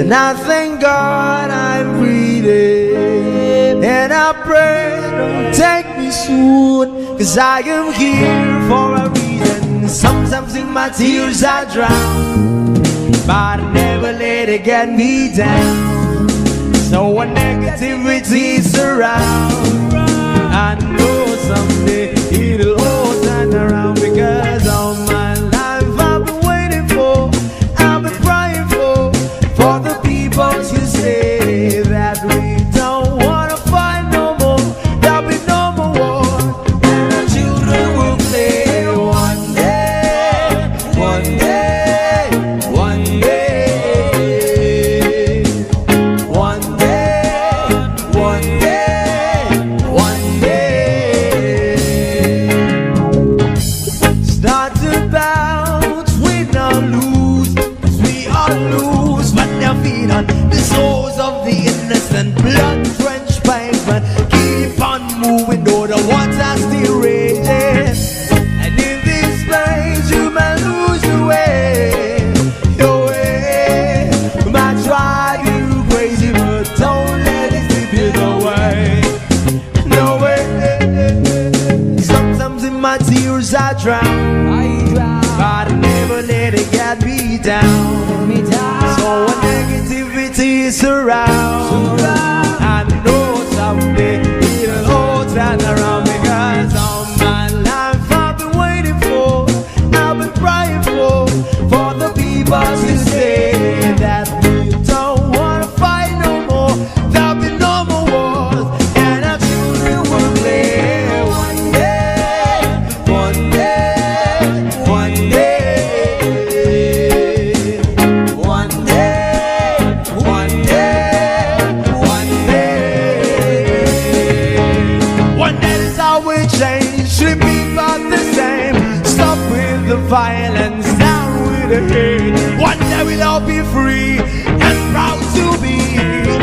And I thank God I'm breathing, and I pray don't take me soon, 'cause I am here for a reason. Sometimes in my tears I drown, but I never let it get me down. So when negativity surrounds, I know someday it'll all turn around, because all my life I've been waiting for, I've been praying for the people to say that we don't wanna fight no more, there'll be no more war, and our children will play one day, one day, one day, one day, one day, one day. Start to bounce, we not lose, 'cause we are loose, but their feet on the souls of the innocent, blood-drenched pavement. Keep on moving, though the water still raging. And in this place, you may lose your way, your way. Might drive you crazy, but don't let it slip you away. No way. Sometimes in my tears I drown, but I never let it get me down. So when negativity surrounds, I know someday it'll all turn around, because all my life I've been waiting for, I've been praying for the people to say that we don't wanna fight no more, there'll be no more wars, and our children will play one day, one day, one day, one day, one day, one day. One day is how we change, should be about the same. Stop with the violence, down with the hate. One day we'll all be free and proud to be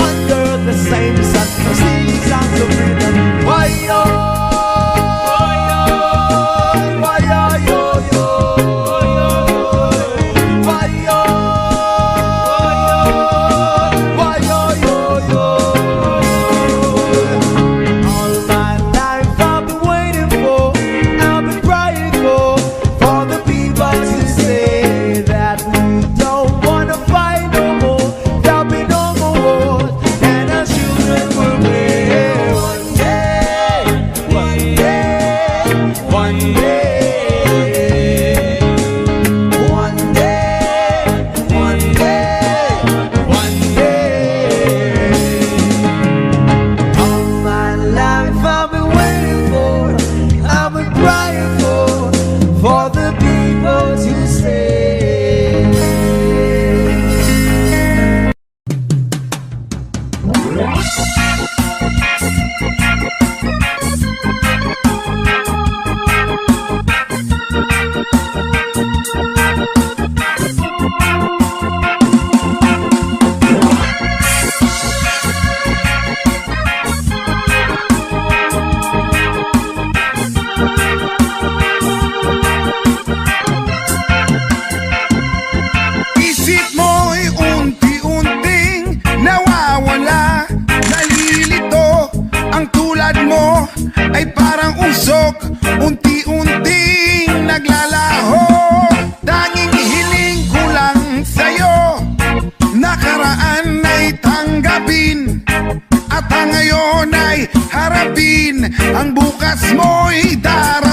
under the same sun. Singing songs of freedom. Why yo? Why yo yo yo? Why yo? Why yo yo yo? All my life I've been waiting for, I've been praying for the people to say that we don't wanna fight no more, there'll be no more wars, and our children will play one day, one day, one day, one day, one day, one day. All my life I've been waiting for, I've been crying for the people to say. Isip mo'y unti-unting nawawala, nalilito. Ang tulad mo ay parang usok, unti-unting naglalaho. Tanging hiling ko lang sa'yo, nakaraan ay tanggapin, at ang ngayon ay harapin. Ang bukas mo'y darating.